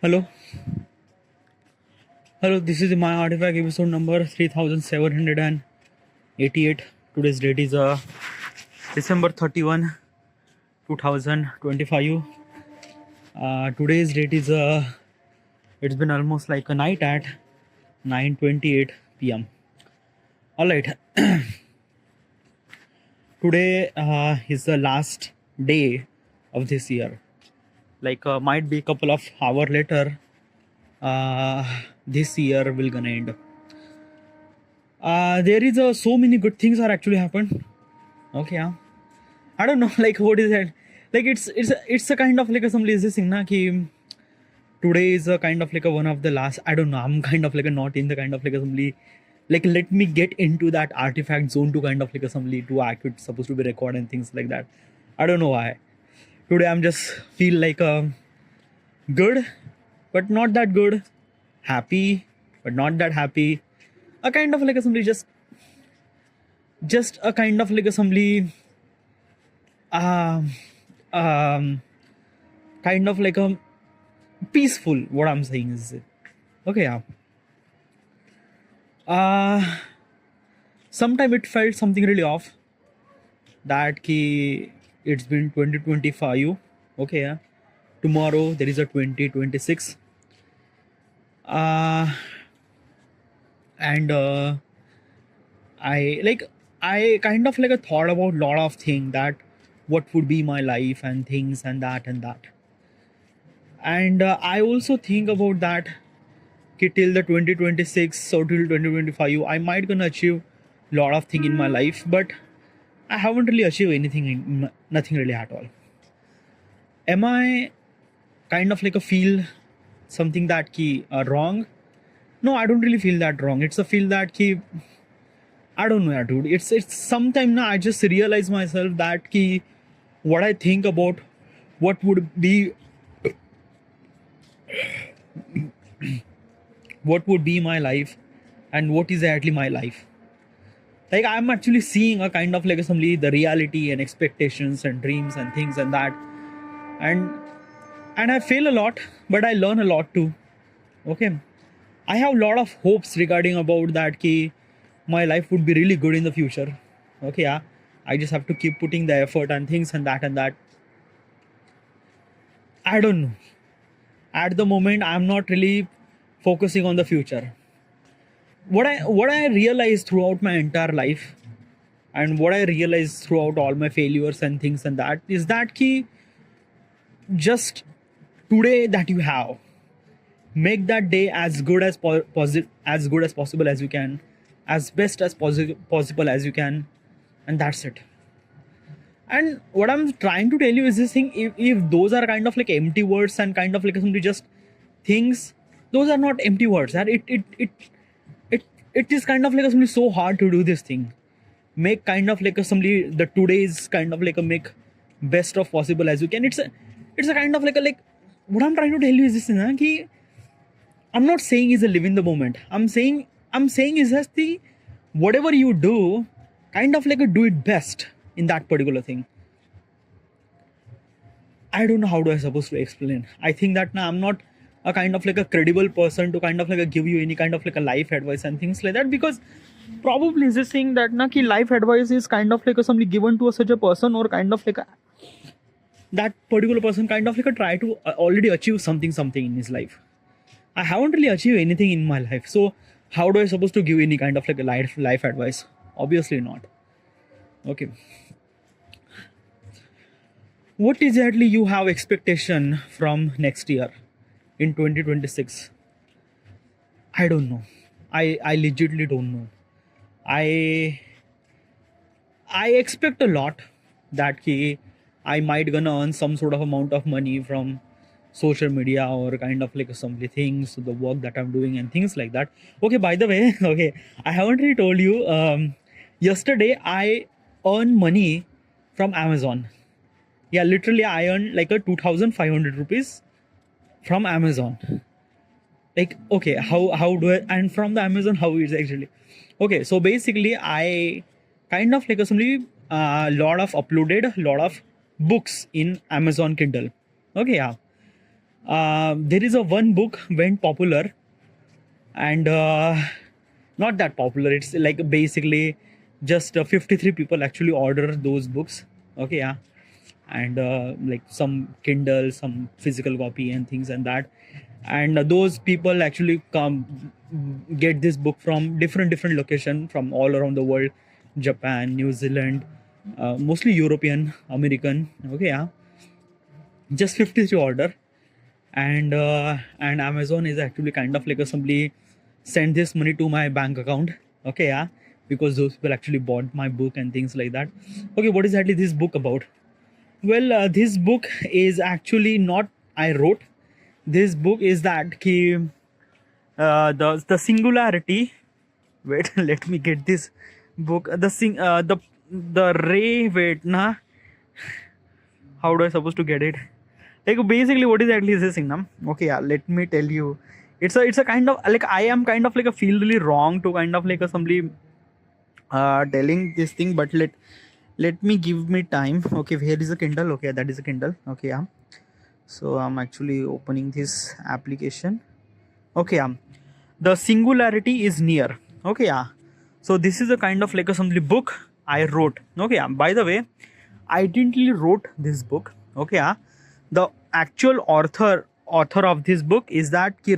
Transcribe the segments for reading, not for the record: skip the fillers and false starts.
Hello, hello. This is my artifact episode number 3788. Today's date is December 31, 2025. Today's date is it's been almost like a night at 9:28 p.m. All right. Today is the last day of this year. Might be a couple of hours later. This year will gonna end. There is so many good things are actually happened. Okay, yeah. I don't know, like what is it? Like it's a kind of like a some lazy thing, na? Ki today is a kind of like a one of the last. I don't know. I'm kind of like a not in the kind of like assembly. Like let me get into that artifact zone to kind of like assembly to act. It's supposed to be record and things like that. I don't know why. Today I'm just feel like good, but not that good. Happy, but not that happy. A kind of like assembly, just a kind of like assembly. Um, um, Kind of like a peaceful. What I'm saying is, okay, yeah. Sometime it felt something really off. That ki it's been 2025. Okay, yeah. Tomorrow there is a 2026. And I kind of like a thought about lot of things, that what would be my life and things and that and that. And I also think about that ki till the 2026 or till 2025 I might gonna achieve lot of thing in my life, but I haven't really achieved anything, nothing really at all. Am I kind of like a feel something that ki wrong? No, I don't really feel that wrong. It's a feel that ki I don't know, dude. It's sometime now I just realize myself that ki what I think about what would be my life and what is actually my life. Like I'm actually seeing a kind of like assembly the reality and expectations and dreams and things and that, and I fail a lot, but I learn a lot too. Okay, I have a lot of hopes regarding about that ki my life would be really good in the future. Okay, yeah. I just have to keep putting the effort and things and that and that. I don't know. At the moment, I'm not really focusing on the future. What I realized throughout my entire life, and what I realized throughout all my failures and things and that, is that ki just today that you have, make that day as good as as good as possible as you can, as best as possible as you can, and that's it. And what I'm trying to tell you is this thing: if those are kind of like empty words and kind of like simply just things, those are not empty words. That it is kind of like simply so hard to do this thing. Make kind of like simply the today's kind of like a make best of possible as you can. It's a kind of like a like what I'm trying to tell you is this thing, na, ki I'm not saying is a live in the moment. I'm saying is just the whatever you do, kind of like a do it best in that particular thing. I don't know how do I supposed to explain. I think that now I'm not a kind of like a credible person to kind of like a give you any kind of like a life advice and things like that, because probably is this thing that na ki life advice is kind of like a something given to such a person, or kind of like a, that particular person kind of like a try to already achieve something in his life. I haven't really achieved anything in my life, so how do I supposed to give any kind of like a life advice? Obviously not. Okay. What exactly you have expectation from next year in 2026? I don't know. I legitimately don't know. I expect a lot that ki I might gonna earn some sort of amount of money from social media or kind of like some things, the work that I'm doing and things like that. Okay, by the way, okay, I haven't really told you. Yesterday I earned money from Amazon. Yeah, literally I earned like a 2,500 rupees from Amazon. Like, okay, how do I, and from the Amazon, how is actually? Okay, so basically I kind of like assembly lot of uploaded lot of books in Amazon Kindle. Okay, yeah. There is a one book went popular, and not that popular. It's like basically just 53 people actually order those books. Okay, yeah, and like some Kindle, some physical copy, and things and that. And those people actually come get this book from different location from all around the world, Japan, New Zealand, mostly European, American. Okay, yeah, just 53 order, and Amazon is actually kind of like a simply send this money to my bank account. Okay, yeah, because those people actually bought my book and things like that. Okay, what is actually this book about? Well, this book is actually not I wrote. This book is that ki, the singularity. Wait, let me get this book. The ray. Wait, na. How do I supposed to get it? Like basically, what is actually this thing, na? Okay, yeah. Let me tell you. It's a kind of like I am kind of like a feel really wrong to kind of like a somebody telling this thing, but let me give me time. Okay, here is a Kindle. Okay, that is a Kindle. Okay, yeah. So I'm actually opening this application. Okay, yeah. The singularity is near. Okay, yeah. So this is a kind of like a some book I wrote. Okay, yeah. By the way, I didn't really wrote this book. Okay, yeah. The actual author of this book is that ki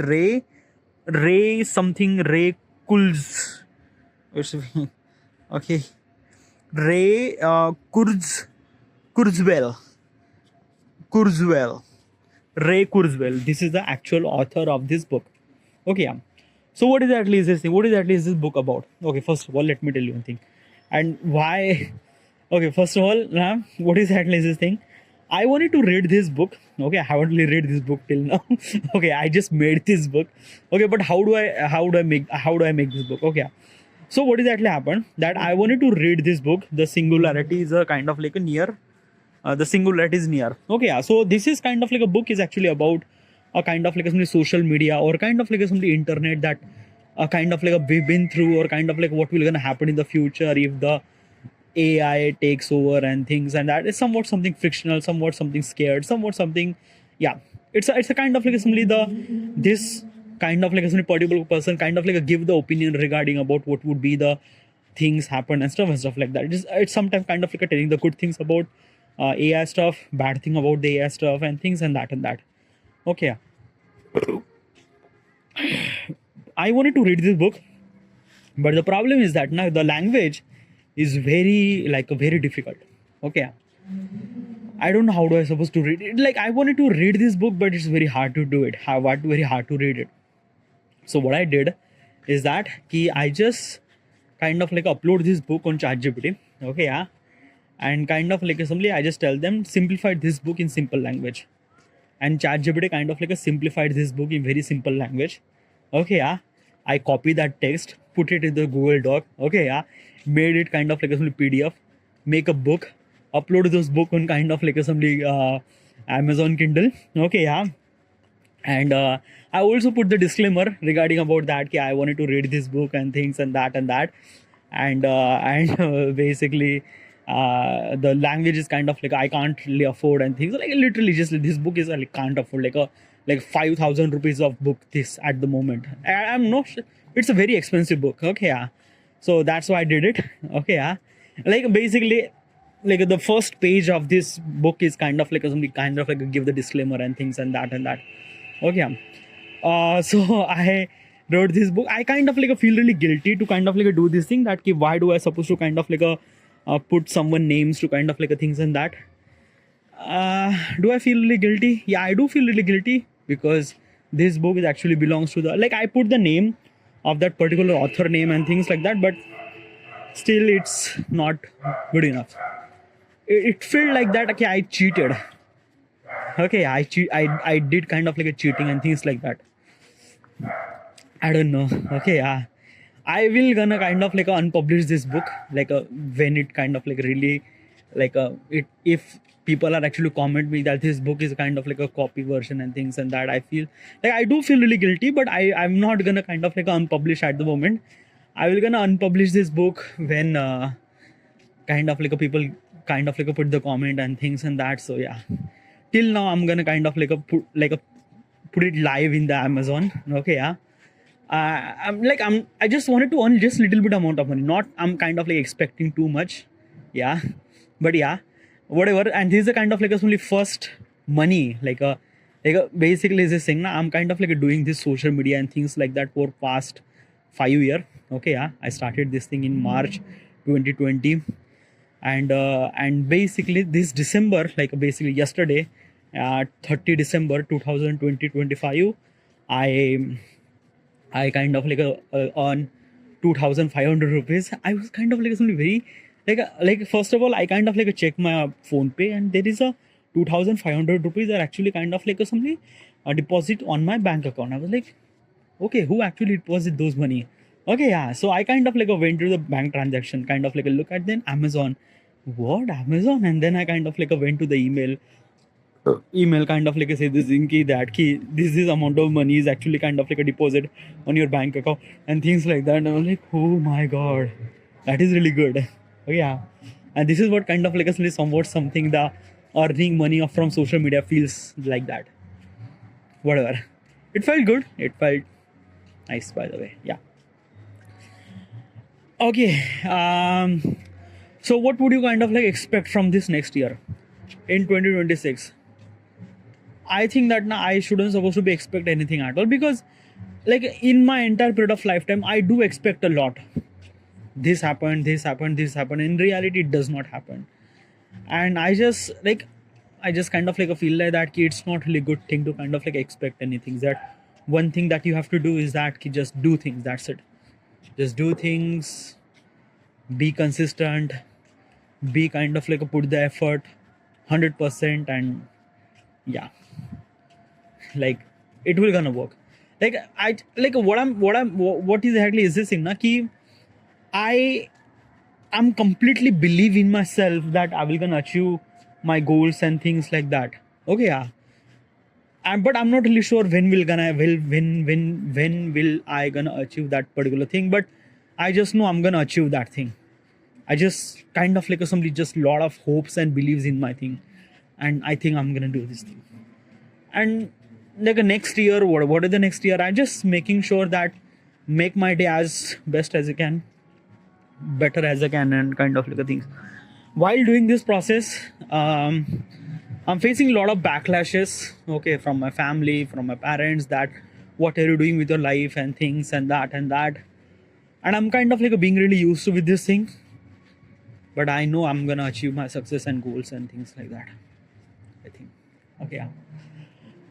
Ray something Ray Kuls. Okay, Ray Kurzweil. Kurzweil. Ray Kurzweil. This is the actual author of this book. Okay, yeah. So what is actually this thing? What is actually this book about? Okay, first of all, let me tell you one thing. And why? Okay, first of all, what is actually this thing? I wanted to read this book. Okay, I haven't really read this book till now. Okay, I just made this book. Okay, but how do I make this book? Okay, so what is actually happened? That I wanted to read this book. The singularity is a kind of like a near. The singularity is near. Okay, yeah. So this is kind of like a book is actually about a kind of like a social media or kind of like a internet that kind of like a we've been through or kind of like what will gonna happen in the future if the AI takes over and things, and that is somewhat something fictional, somewhat something scared, somewhat something, yeah. It's a kind of like simply this kind of like a particular person kind of like a give the opinion regarding about what would be the things happen and stuff like that. It's sometimes kind of like a telling the good things about AI stuff, bad thing about the AI stuff and things and that. Okay, I wanted to read this book, but the problem is that now the language is very difficult. Okay, I don't know how do I supposed to read it. Like I wanted to read this book, but it's very hard to do it. Very hard to read it. So what I did is that I just kind of like upload this book on ChatGPT. Okay, yeah, and kind of like assembly, I just tell them simplified this book in simple language, and ChatGPT kind of like a simplified this book in very simple language. Okay, yeah, I copy that text, put it in the Google Doc. Okay, yeah, made it kind of like a PDF, make a book, upload those book on kind of like a Amazon Kindle. Okay, yeah, and I also put the disclaimer regarding about that. I wanted to read this book and things and that, and basically. The language is kind of like I can't really afford and things like literally just this book is like can't afford like 5,000 rupees of book this at the moment. I'm not sure. It's a very expensive book. Okay, yeah. So that's why I did it. Okay, yeah. Like basically, like the first page of this book is kind of like somebody kind of like give the disclaimer and things and that. Okay, yeah. So I wrote this book. I kind of like feel really guilty to kind of like do this thing that why do I supposed to kind of like put someone names to kind of like things and that. Do I feel really guilty? Yeah, I do feel really guilty because this book is actually belongs to the like I put the name of that particular author name and things like that, but still it's not good enough. It felt like that. Okay, I cheated. Okay, I did kind of like a cheating and things like that. I don't know. Okay, yeah. I will gonna kind of like unpublish this book when it kind of like really it if people are actually comment me that this book is kind of like a copy version and things and that I feel like I do feel really guilty, but I'm not gonna kind of like unpublish at the moment. I will gonna unpublish this book when kind of like people kind of like put the comment and things and that. So yeah, till now I'm gonna kind of like put put it live in the Amazon. Okay, yeah. I just wanted to earn just little bit amount of money. Not I'm kind of like expecting too much. Yeah, but yeah, whatever. And this is a kind of like a only first money basically is this thing. Now I'm kind of like doing this social media and things like that for past 5 year. Okay, yeah. I started this thing in March 2020, and basically this December, like basically yesterday, 30 December 2020 I kind of like earn 2,500 rupees. I was kind of like something very first of all I kind of like check my phone pay, and there is a 2,500 rupees are actually kind of like something a deposit on my bank account. I was like, okay, who actually deposit those money? Okay, yeah. So I kind of like went to the bank transaction, kind of like a look at then Amazon. What Amazon? And then I kind of like went to the email kind of like say this thing that key this is amount of money is actually kind of like a deposit on your bank account and things like that. And I was like, oh my god, that is really good. Oh yeah. And this is what kind of like a somewhat something the earning money from social media feels like that. Whatever. It felt good. It felt nice, by the way. Yeah. Okay. So what would you kind of like expect from this next year in 2026? I think that now I shouldn't supposed to be expect anything at all, because like in my entire period of lifetime I do expect a lot. This happened. In reality it does not happen. And I just kind of like feel like that it's not really good thing to kind of like expect anything. That one thing that you have to do is that just do things. That's it. Just do things, be consistent, be kind of like put the effort 100%, and yeah, like it will gonna work. What is exactly is this thing na ki I'm completely believe in myself that I will gonna achieve my goals and things like that. Okay, yeah. But I'm not really sure when will I gonna achieve that particular thing. But I just know I'm gonna achieve that thing. I just kind of like somebody just lot of hopes and believes in my thing, and I think I'm gonna do this thing. And like a next year, what is the next year? I'm just making sure that make my day as best as I can, better as I can, and kind of like things. While doing this process, I'm facing a lot of backlashes, okay, from my family, from my parents, that what are you doing with your life and things and that. And I'm kind of like being really used to with this thing. But I know I'm gonna achieve my success and goals and things like that, I think. Okay, yeah.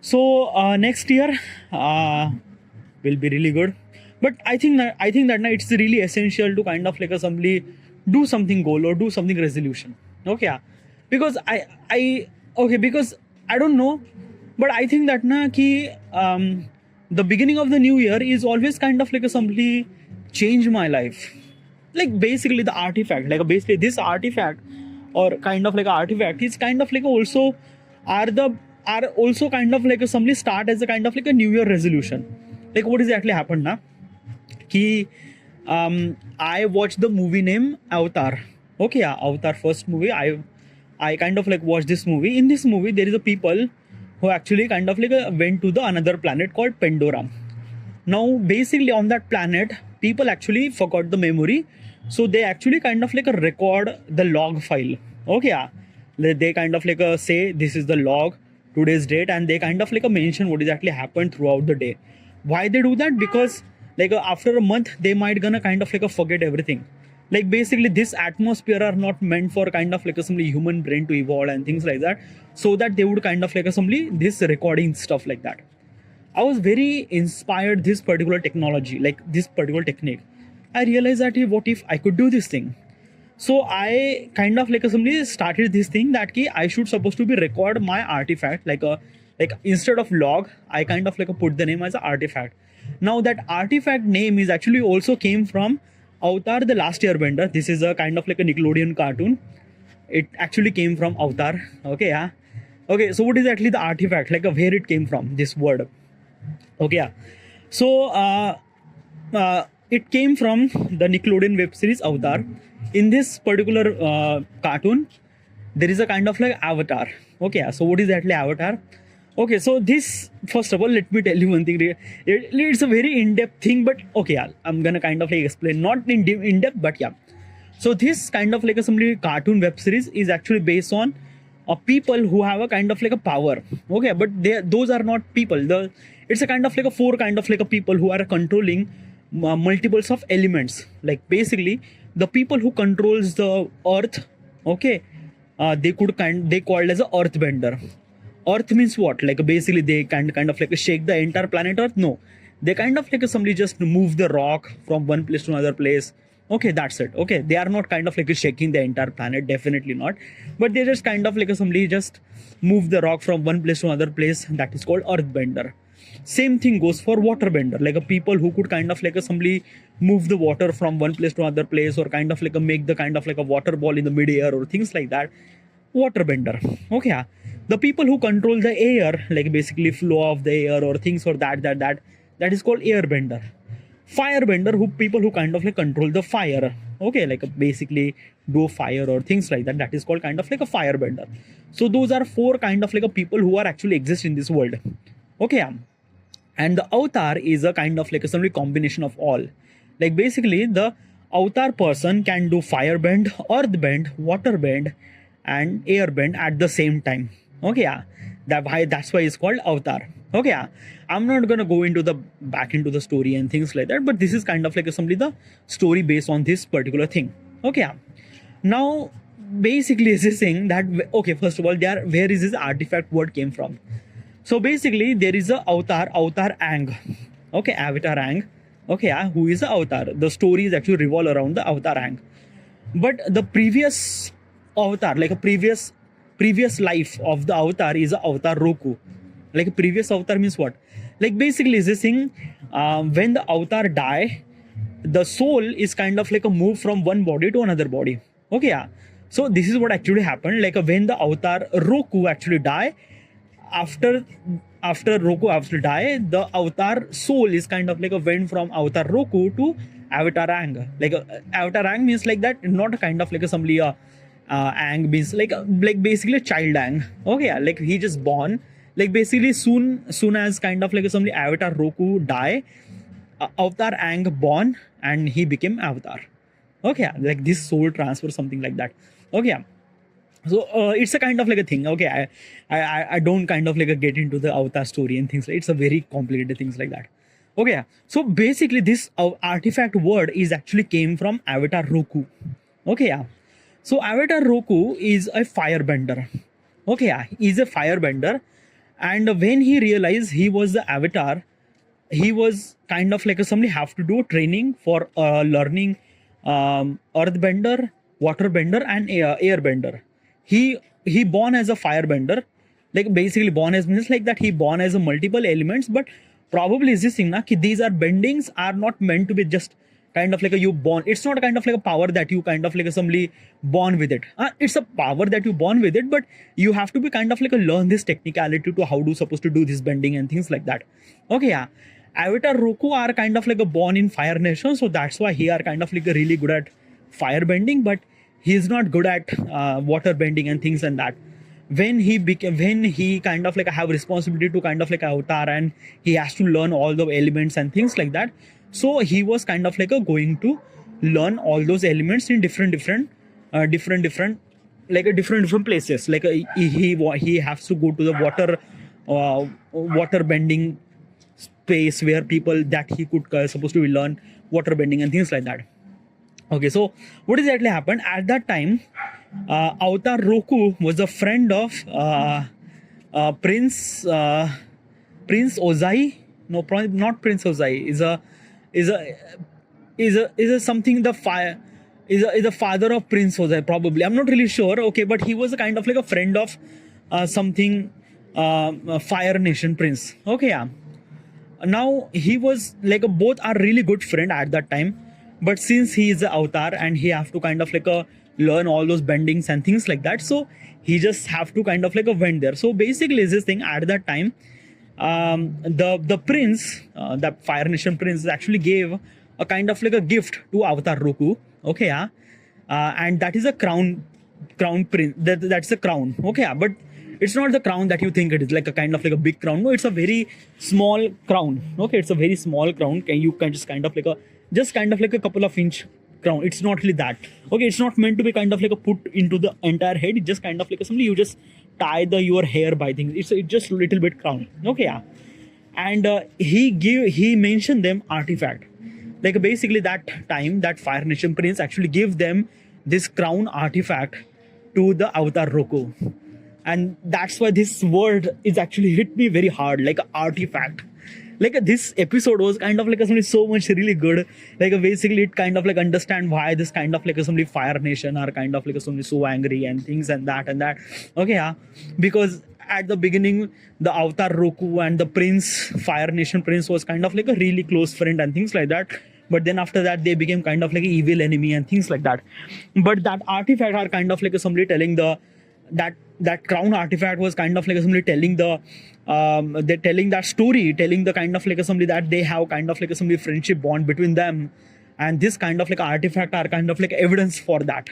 So next year will be really good. But I think that now it's really essential to kind of like somebody do something goal or do something resolution. Okay, yeah. Because because I don't know, but I think that na ki the beginning of the new year is always kind of like somebody change my life. Like basically the artifact, like basically this artifact or kind of like artifact is kind of like also are also kind of like somebody start as a kind of like a new year resolution. Like what exactly happened now? Ki I watched the movie named Avatar. Okay, yeah, Avatar first movie. I kind of like watched this movie. In this movie, there is a people who actually kind of like went to the another planet called Pandora. Now, basically on that planet, people actually forgot the memory, so they actually kind of like record the log file. Okay, yeah, they kind of like say this is the log, today's date, and they kind of like mention what exactly happened throughout the day. Why they do that? Because like after a month they might gonna kind of like forget everything. Like basically this atmosphere are not meant for kind of like some human brain to evolve and things like that, so that they would kind of like assembly this recording stuff like that. I was very inspired this particular technology, like this particular technique. I realized that what if I could do this thing? So I kind of like assembly started this thing that ki I should supposed to be record my artifact like instead of log I kind of like put the name as an artifact. Now that artifact name is actually also came from Avatar the Last Airbender. This is a kind of like a Nickelodeon cartoon. It actually came from Avatar. Okay, yeah. Okay, so what is actually the artifact, like where it came from, this word? Okay, yeah. So it came from the Nickelodeon web series Avatar. In this particular cartoon, there is a kind of like avatar. Okay, yeah. So what is actually avatar? Okay, so this, first of all, let me tell you one thing. It's a very in-depth thing, but okay, yeah, I'm gonna kind of like explain, not in-depth, but yeah. So this kind of like a some cartoon web series is actually based on people who have a kind of like a power. Okay, but those are not people. It's a kind of like a four kind of like a people who are controlling multiples of elements. Like basically, the people who controls the earth. Okay, they called as a earthbender. Earth means what? Like basically they kind of like shake the entire planet Earth. No, they kind of like somebody just move the rock from one place to another place. Okay, that's it. Okay, they are not kind of like shaking the entire planet. Definitely not. But they just kind of like somebody just move the rock from one place to another place. That is called earthbender. Same thing goes for waterbender. Like a people who could kind of like somebody move the water from one place to another place, or kind of like make the kind of like a water ball in the mid-air or things like that. Waterbender. Okay, yeah. The people who control the air, like basically flow of the air or things or that is called airbender. Firebender, who people who kind of like control the fire. Okay, like basically do fire or things like that. That is called kind of like a firebender. So those are four kind of like a people who are actually exist in this world. Okay, yeah. And the avatar is a kind of like a some combination of all. Like basically the avatar person can do firebend, earthbend, waterbend, and airbend at the same time. Okay, yeah. That's why it's called avatar. Okay, yeah. I'm not gonna go into the back into the story and things like that, but this is kind of like simply the story based on this particular thing. Okay, yeah. Now basically is this thing that, okay, first of all, where is this artifact word came from? So basically there is a avatar Ang. Okay, avatar Ang. Okay, yeah, who is the avatar? The story is actually revolve around the avatar Ang. But the previous avatar, like a previous life of the avatar is a avatar Roku. Like a previous avatar means what? Like basically is this thing, when the avatar die, the soul is kind of like a move from one body to another body. Okay, yeah. So this is what actually happened. Like when the avatar Roku actually die, after Roku actually die, the avatar soul is kind of like a went from avatar Roku to avatar Ang. Like avatar Ang means like that, not a kind of like a somebody Ang means like basically a child Ang. Okay, yeah, like he just born. Like basically soon as kind of like somebody avatar Roku die, avatar Ang born and he became avatar. Okay, yeah, like this soul transfer, something like that. Okay, yeah. So it's a kind of like a thing. Okay, I don't kind of like a get into the avatar story and things like. It's a very complicated things like that. Okay, yeah. So basically this artifact word is actually came from avatar Roku. Okay, yeah. So avatar Roku is a firebender. Okay, yeah, he's a firebender, and when he realized he was the avatar, he was kind of like somebody have to do training for learning earthbender, waterbender, and airbender. He born as a firebender, like basically born as means like that he born as a multiple elements, but probably is this thing na ki these are bendings are not meant to be just kind of like a you born. It's not a kind of like a power that you kind of like somebody born with it. It's a power that you born with it, but you have to be kind of like a learn this technicality to how to supposed to do this bending and things like that. Okay, yeah. Avatar Roku are kind of like a born in Fire Nation, so that's why he are kind of like a really good at fire bending, but he is not good at water bending and things and that. When he kind of like have responsibility to kind of like avatar, and he has to learn all the elements and things like that. So he was kind of like going to learn all those elements in different places. Like he has to go to the water bending space where people that he could supposed to learn water bending and things like that. Okay, so what exactly happened at that time? Avatar Roku was a friend of Prince Ozai. No, not Prince Ozai. Is a something the fire is a father of Prince Ozai, probably. I'm not really sure. Okay, but he was a kind of like a friend of something Fire Nation Prince. Okay, yeah. Now he was like both are really good friend at that time, but since he is the avatar and he have to kind of like learn all those bendings and things like that, so he just have to kind of like went there. So basically this thing at that time, the prince, the Fire Nation prince actually gave a kind of like a gift to avatar Roku. Okay, yeah. And that is a crown prince, that's a crown. Okay, yeah. But It's not the crown that you think it is, like a kind of like a big crown. No, it's a very small crown. Okay, it's a very small crown. You can just kind of like a couple of inch crown. It's not really that. Okay, it's not meant to be kind of like a put into the entire head. It's just kind of like something you just tie your hair by things. It's just little bit crown. Okay, yeah. And he mentioned them artifact. Like basically that time that Fire Nation Prince actually gave them this crown artifact to the Avatar Roku. And that's why this word is actually hit me very hard, like an artifact. Like this episode was kind of like something so much really good. Like basically it kind of like understand why this kind of like somebody Fire Nation are kind of like somebody so angry and things and that. Okay, yeah. Because at the beginning, the Avatar Roku and the Prince, Fire Nation Prince was kind of like a really close friend and things like that. But then after that, they became kind of like an evil enemy and things like that. But that artifact are kind of like somebody telling that crown artifact was kind of like somebody telling they're telling that story, telling the kind of like somebody that they have kind of like somebody friendship bond between them. And this kind of like artifact are kind of like evidence for that.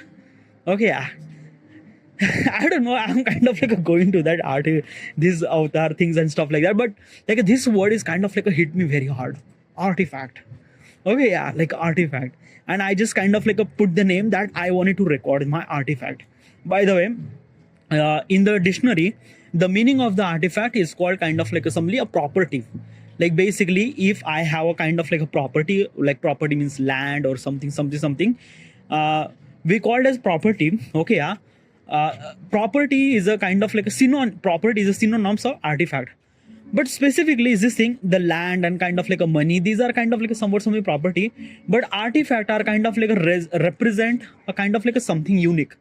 Okay, yeah. I don't know, I'm kind of like going to that these avatar things and stuff like that, but like this word is kind of like hit me very hard. Artifact. Okay, yeah, like artifact. And I just kind of like put the name that I wanted to record my artifact. By the way, in the dictionary, the meaning of the artifact is called kind of like a property. Like basically, if I have a kind of like a property, like property means land or something, we call it as property. Okay, yeah. Property is a kind of like a synonym. Property is a synonym of artifact. But specifically is this thing, the land and kind of like a money, these are kind of like a somewhat property. But artifact are kind of like represent a kind of like a something unique.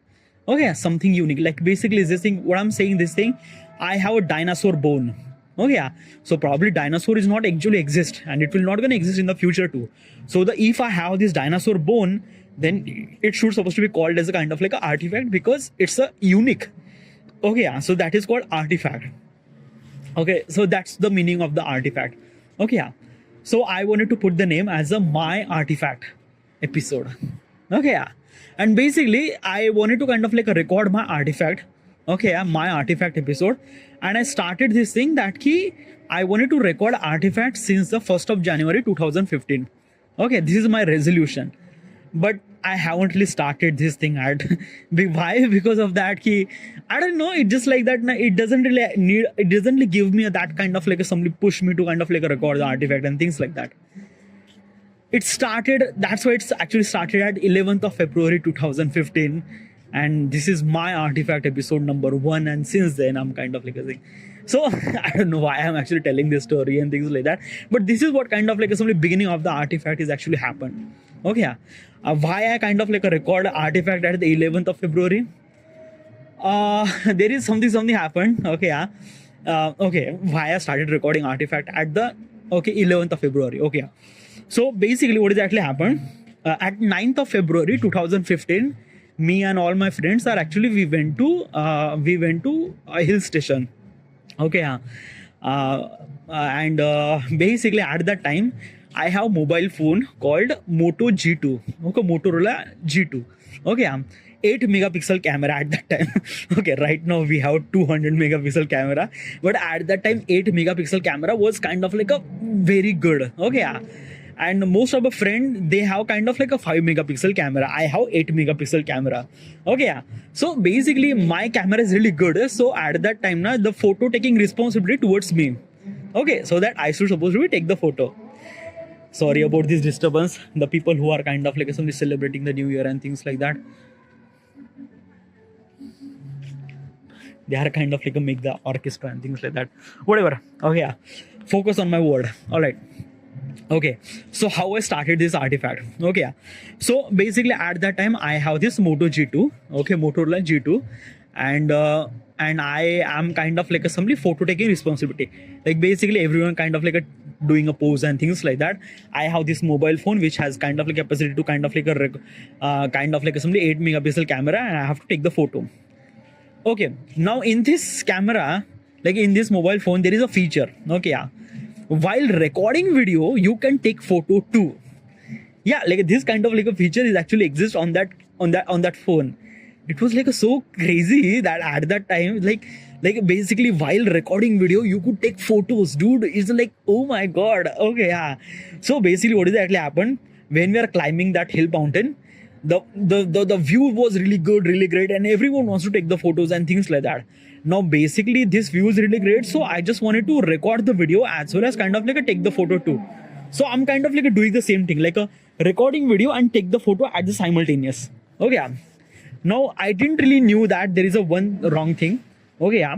Okay, something unique. Like basically is this thing, what I'm saying this thing, I have a dinosaur bone. Okay, yeah. So probably dinosaur is not actually exist and it will not gonna exist in the future too. So if I have this dinosaur bone, then it should supposed to be called as a kind of like an artifact because it's a unique. Okay, yeah. So that is called artifact. Okay, so that's the meaning of the artifact. Okay, yeah. So I wanted to put the name as a my artifact episode. Okay, yeah. And basically I wanted to kind of like record my artifact. Okay, yeah, my artifact episode. And I started this thing that I wanted to record artifact since the 1st of January 2015. Okay, this is my resolution. But I haven't really started this thing at why? Because of that I don't know, it just like that it doesn't really give me that kind of like somebody push me to kind of like record the artifact and things like that. It started, that's why it's actually started at 11th of February 2015, and this is my artifact episode number 1, and since then I'm kind of like a thing. So I don't know why I'm actually telling this story and things like that, but this is what kind of like some beginning of the artifact is actually happened. Okay, yeah. Why I kind of like record artifact at the 11th of February? There is something happened. Okay, yeah. Okay, why I started recording artifact at the 11th of February. Okay, yeah. So basically, what has actually happened? At 9th of February 2015, me and all my friends we went to a hill station. Okay, yeah. And basically at that time, I have mobile phone called Moto G2. Okay, Motorola G2. Okay, 8 megapixel camera at that time. Okay, right now we have 200 megapixel camera, but at that time 8 megapixel camera was kind of like a very good. Okay, yeah. And most of a friend, they have kind of like a 5 megapixel camera. I have 8 megapixel camera. Okay, yeah. So basically my camera is really good. So at that time, the photo taking responsibility towards me. Okay, so that I should supposed to take the photo. Sorry about this disturbance. The people who are kind of like somebody celebrating the new year and things like that, they are kind of like make the orchestra and things like that. Whatever. Okay, yeah. Focus on my word. All right. Okay, so how I started this artifact. Okay, yeah. So basically at that time I have this Moto G2. Okay, Motorola G2, and I am kind of like somebody photo taking responsibility. Like basically everyone kind of like doing a pose and things like that. I have this mobile phone which has kind of like capacity to kind of like kind of like somebody 8 megapixel camera, and I have to take the photo. Okay, now in this camera, like in this mobile phone, there is a feature. Okay, yeah. While recording video, you can take photo too. Yeah, like this kind of like a feature is actually exists on that phone. It was like so crazy that at that time, like Like basically while recording video, you could take photos, dude. It's like, oh my god. Okay, yeah. So basically, what is actually happened when we are climbing that hill mountain? The view was really good, really great, and everyone wants to take the photos and things like that. Now basically this view is really great, so I just wanted to record the video as well as kind of like a take the photo too. So I'm kind of like doing the same thing, like a recording video and take the photo at the simultaneous. Okay, yeah. Now I didn't really knew that there is a one wrong thing. Okay, yeah.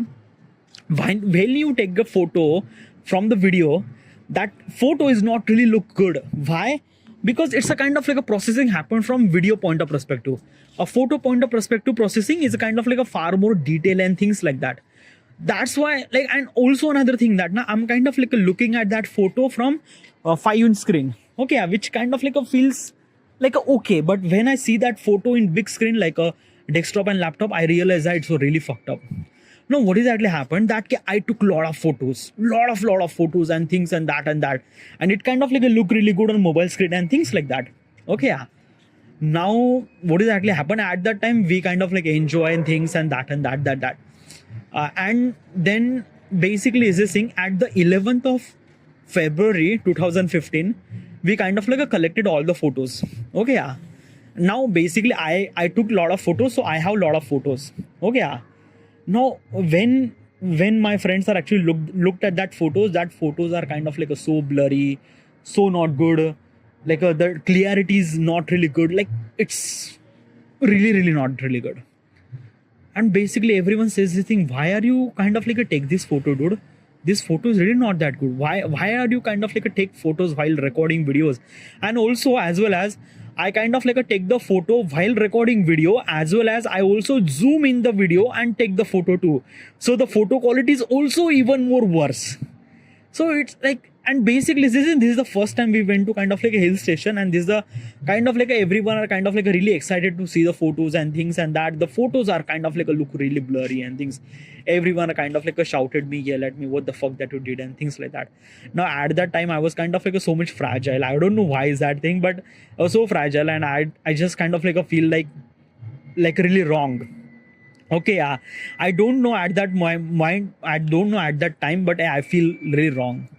When you take a photo from the video, that photo is not really look good. Why? Because it's a kind of like a processing happen from video point of perspective. A photo point of perspective processing is a kind of like a far more detail and things like that. That's why, like, and also another thing that now I'm kind of like looking at that photo from a 5-inch screen. Okay, yeah, which kind of like a feels like a okay, but when I see that photo in big screen like a desktop and laptop, I realize that it's really fucked up. No, what is actually happened? That I took lot of photos, lot of photos and things and that, and it kind of like look really good on mobile screen and things like that. Okay, yeah. Now, what is actually happened at that time? We kind of like enjoy and things and that, and then basically is this thing at the 11th of February 2015, we kind of like collected all the photos. Okay, yeah. Now basically I took lot of photos, so I have a lot of photos. Okay, yeah. Now when my friends are actually looked at that photos are kind of like a so blurry, so not good. Like the clarity is not really good. Like it's really not really good. And basically everyone says this thing, why are you kind of like a take this photo, dude? This photo is really not that good. Why are you kind of like a take photos while recording videos? And also as well as I kind of like a take the photo while recording video, as well as I also zoom in the video and take the photo too. So the photo quality is also even more worse. So it's like, and basically this is the first time we went to kind of like a hill station, and this is the kind of like everyone are kind of like really excited to see the photos and things, and that the photos are kind of like look really blurry and things. Everyone are kind of like shouted me, yell at me, what the fuck that you did and things like that. Now at that time I was kind of like so much fragile. I don't know why is that thing, but I was so fragile, and I just kind of like feel like really wrong. Okay, yeah. I don't know at that mind. I don't know at that time, but I feel really wrong.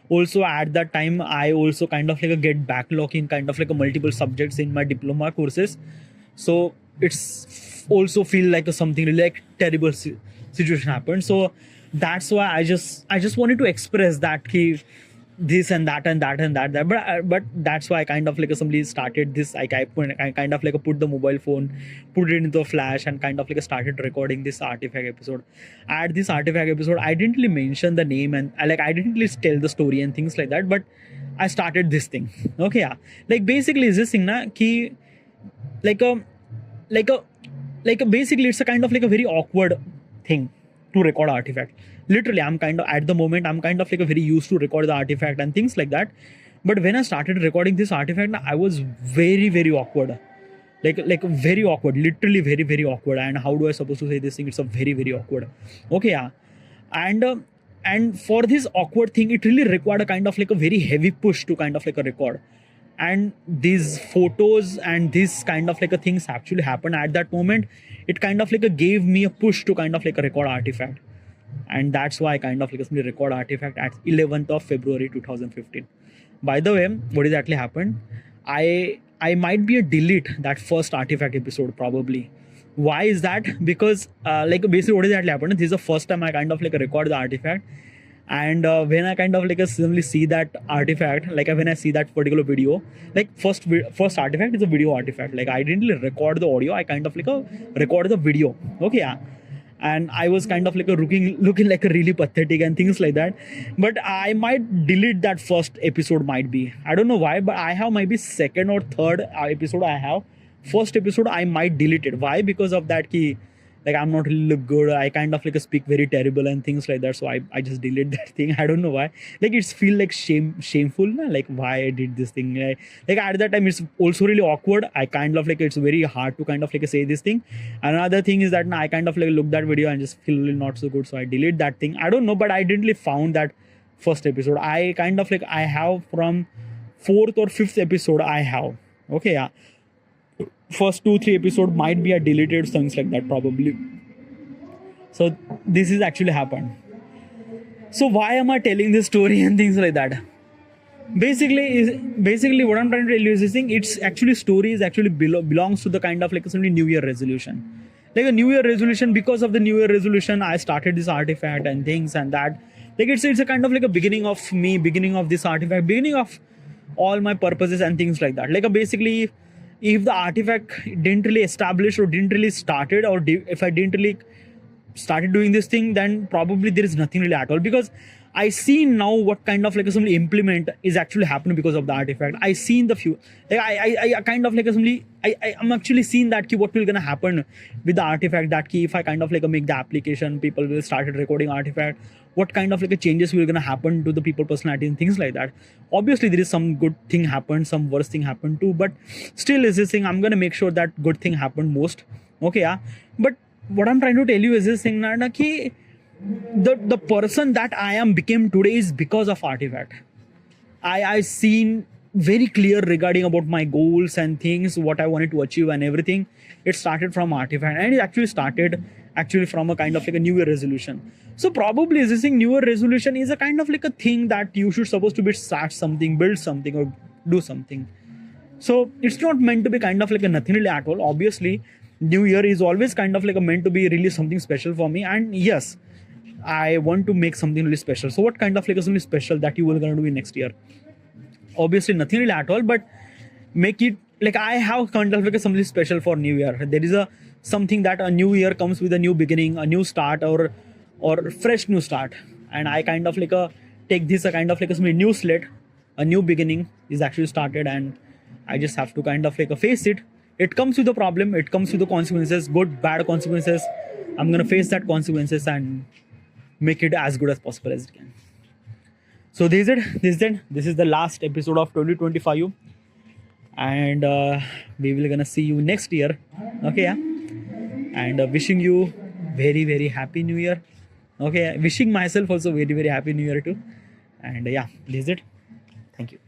Also at that time, I also kind of like get backlog in kind of like a multiple subjects in my diploma courses. So it's also feel like something really like terrible situation happened. So that's why I just wanted to express that key this and that and that and that, but that's why I kind of like somebody started this. I kind of like put the mobile phone, put it into a flash, and kind of like started recording this artifact episode. At this artifact episode, I didn't really mention the name, and I didn't really tell the story and things like that, but I started this thing. Okay, yeah. Like basically is this thing na ki like a basically it's a kind of like a very awkward thing to record artifact. Literally I'm kind of at the moment I'm kind of like a very used to record the artifact and things like that, but when I started recording this artifact, I was very awkward, like very awkward, literally very awkward. And how do I supposed to say this thing? It's a very awkward. Okay, yeah. And for this awkward thing, it really required a kind of like a very heavy push to kind of like a record. And these photos and this kind of like a things actually happened at that moment. It kind of like a gave me a push to kind of like a record artifact, and that's why I kind of like a record artifact at 11th of February 2015. By the way, what is actually happened? I might be a delete that first artifact episode probably. Why is that? Because like basically what is actually happened? This is the first time I kind of like record the artifact, and when I kind of like suddenly see that artifact, like when I see that particular video, like first artifact is a video artifact. Like I didn't really record the audio, I kind of like record the video. Okay, yeah. And I was kind of like looking like a really pathetic and things like that. But I might delete that first episode, might be. I don't know why, but I have maybe second or third episode I have. First episode I might delete it. Why? Because of that key. Like I'm not really look good. I kind of like speak very terrible and things like that. So I just delete that thing. I don't know why. Like it's feel like shameful. Na? Like why I did this thing. Like at that time it's also really awkward. I kind of like it's very hard to kind of like say this thing. Another thing is that I kind of like look that video and just feel really not so good. So I delete that thing. I don't know, but I didn't really found that first episode. I kind of like I have from 4th or 5th episode I have. Okay, yeah. First 2-3 episode might be a deleted things like that probably. So this is actually happened. So why am I telling this story and things like that? Basically what I'm trying to tell you is this thing. It's actually story is actually belongs to the kind of like a New Year resolution. Like a New Year resolution, because of the New Year resolution, I started this artifact and things and that. Like it's a kind of like a beginning of me, beginning of this artifact, beginning of all my purposes and things like that. Like basically, if the artifact didn't really establish or didn't really started, or if I didn't really started doing this thing, then probably there is nothing really at all, because I see now what kind of like a simply implement is actually happening because of the artifact. I see in the few, like I kind of like a simply I'm actually seeing that key what will gonna happen with the artifact, that key if I kind of like make the application, people will started recording artifact, what kind of like a changes will gonna happen to the people personality and things like that. Obviously there is some good thing happened, some worse thing happened too, but still is this thing I'm gonna make sure that good thing happened most. Okay, yeah. But what I'm trying to tell you is this thing na ki the person that I am became today is because of artifact. I seen very clear regarding about my goals and things, what I wanted to achieve and everything. It started from artifact, and it actually started actually from a kind of like a New Year resolution. So probably this thing, New Year resolution is a kind of like a thing that you should supposed to be start something, build something, or do something. So it's not meant to be kind of like a nothing really at all. Obviously, New Year is always kind of like a meant to be really something special for me. And yes, I want to make something really special. So what kind of like something special that you will gonna do in next year? Obviously nothing really at all, but make it like I have kind of like something special for New Year. There is a something that a new year comes with a new beginning, a new start, or fresh new start. And I kind of like take this a kind of like a new slate, a new beginning is actually started, and I just have to kind of like face it. It comes with a problem, it comes with the consequences, good, bad consequences. I'm gonna face that consequences and make it as good as possible as it can. So this is it. This is the last episode of 2025, and we will gonna see you next year. Okay, yeah. And wishing you very very happy New Year. Okay, wishing myself also very very happy New Year too. And yeah, this is it. Thank you.